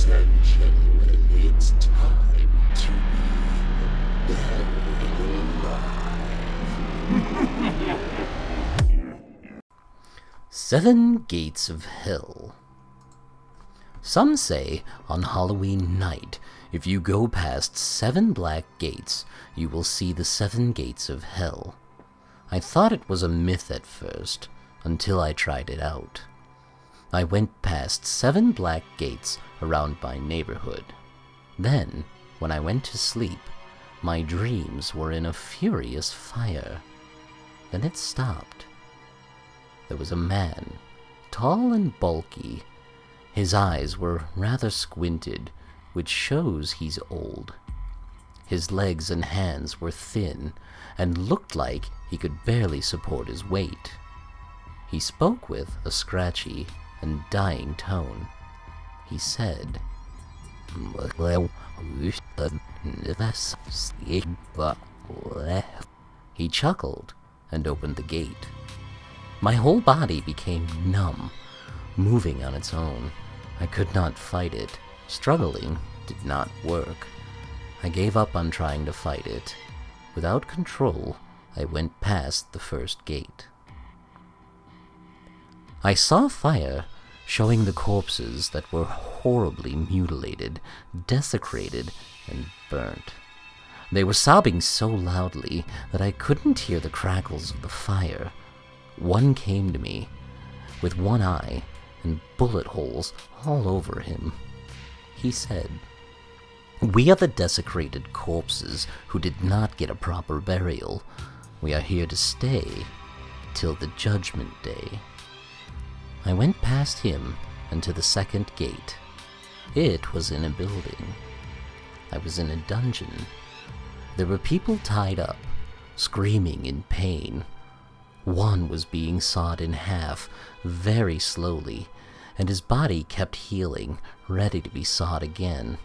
Ladies and gentlemen, it's time to be alive. 7 Gates of Hell. Some say on Halloween night, if you go past 7 black gates, you will see the 7 gates of hell. I thought it was a myth at first, until I tried it out. I went past 7 black gates around my neighborhood. Then, when I went to sleep, my dreams were in a furious fire. Then it stopped. There was a man, tall and bulky. His eyes were rather squinted, which shows he's old. His legs and hands were thin, and looked like he could barely support his weight. He spoke with a scratchy and dying tone. He said, he chuckled and opened the gate. My whole body became numb, moving on its own. I could not fight it. Struggling did not work. I gave up on trying to fight it. Without control, I went past the first gate. I saw fire, showing the corpses that were horribly mutilated, desecrated, and burnt. They were sobbing so loudly that I couldn't hear the crackles of the fire. One came to me, with one eye and bullet holes all over him. He said, "We are the desecrated corpses who did not get a proper burial. We are here to stay till the judgment day." I went past him and to the second gate. It was in a building. I was in a dungeon. There were people tied up, screaming in pain. One was being sawed in half, very slowly, and his body kept healing, ready to be sawed again.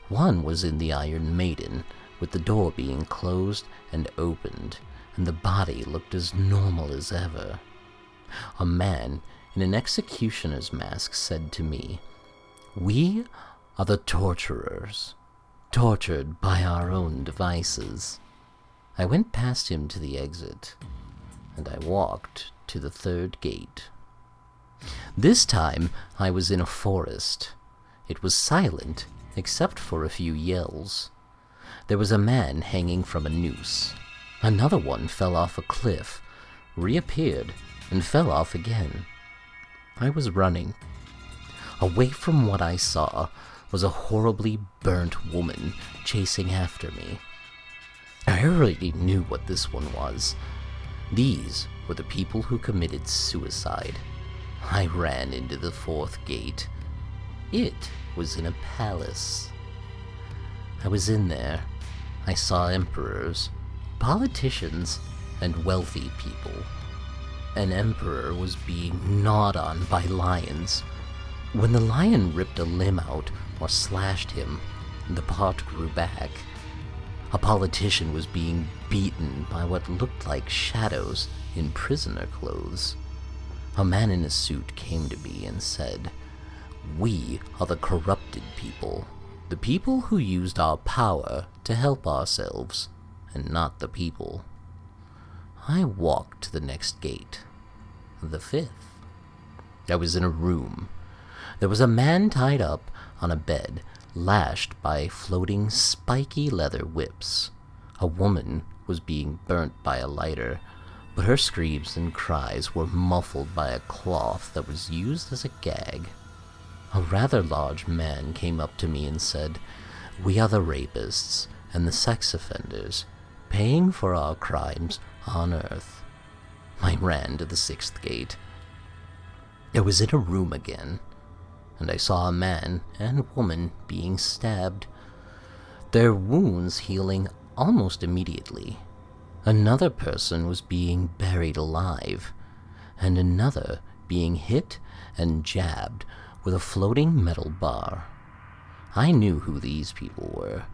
One was in the Iron Maiden, with the door being closed and opened, and the body looked as normal as ever. A man in an executioner's mask said to me, "We are the torturers, tortured by our own devices." I went past him to the exit, and I walked to the third gate. This time I was in a forest. It was silent, except for a few yells. There was a man hanging from a noose. Another one fell off a cliff, reappeared, and fell off again. I was running. Away from what I saw was a horribly burnt woman chasing after me. I already knew what this one was. These were the people who committed suicide. I ran into the fourth gate. It was in a palace. I was in there. I saw emperors, politicians, and wealthy people. An emperor was being gnawed on by lions. When the lion ripped a limb out or slashed him, the part grew back. A politician was being beaten by what looked like shadows in prisoner clothes. A man in a suit came to me and said, "We are the corrupted people, the people who used our power to help ourselves, and not the people." I walked to the next gate, the fifth. I was in a room. There was a man tied up on a bed, lashed by floating spiky leather whips. A woman was being burnt by a lighter, but her screams and cries were muffled by a cloth that was used as a gag. A rather large man came up to me and said, "We are the rapists and the sex offenders, paying for our crimes on Earth." I ran to the sixth gate. I was in a room again, and I saw a man and woman being stabbed, their wounds healing almost immediately. Another person was being buried alive, and another being hit and jabbed with a floating metal bar. I knew who these people were.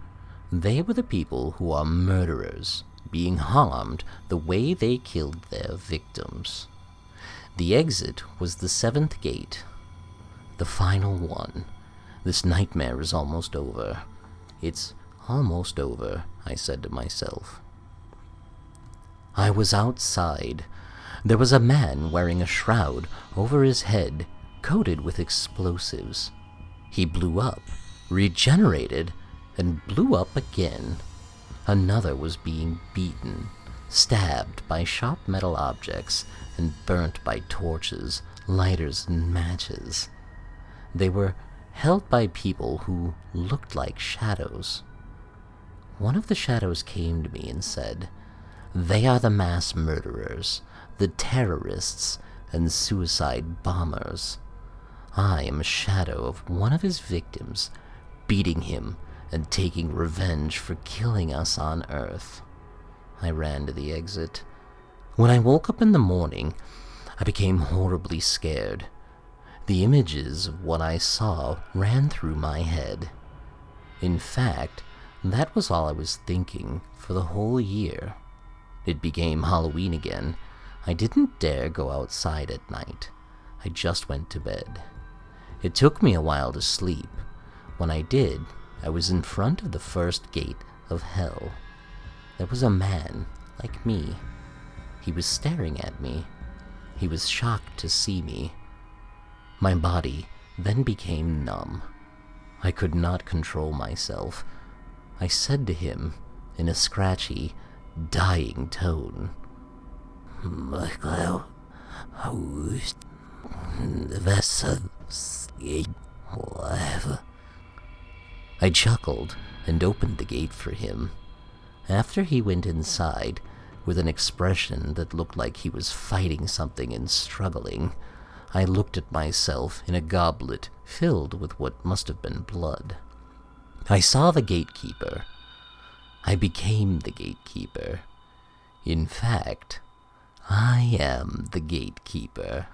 They were the people who are murderers, being harmed the way they killed their victims. The exit was the seventh gate, the final one, This nightmare is almost over. It's almost over, I said to myself. I was outside. There was a man wearing a shroud over his head, coated with explosives. He blew up, regenerated, and blew up again. Another was being beaten, stabbed by sharp metal objects, and burnt by torches, lighters, and matches. They were held by people who looked like shadows. One of the shadows came to me and said, "They are the mass murderers, the terrorists, and suicide bombers. I am a shadow of one of his victims, beating him and taking revenge for killing us on Earth." I ran to the exit. When I woke up in the morning, I became horribly scared. The images of what I saw ran through my head. In fact, that was all I was thinking for the whole year. It became Halloween again. I didn't dare go outside at night. I just went to bed. It took me a while to sleep. When I did, I was in front of the first gate of hell. There was a man like me. He was staring at me. He was shocked to see me. My body then became numb. I could not control myself. I said to him in a scratchy, dying tone, "Michael, who's whatever." I chuckled and opened the gate for him. After he went inside, with an expression that looked like he was fighting something and struggling, I looked at myself in a goblet filled with what must have been blood. I saw the gatekeeper. I became the gatekeeper. In fact, I am the gatekeeper.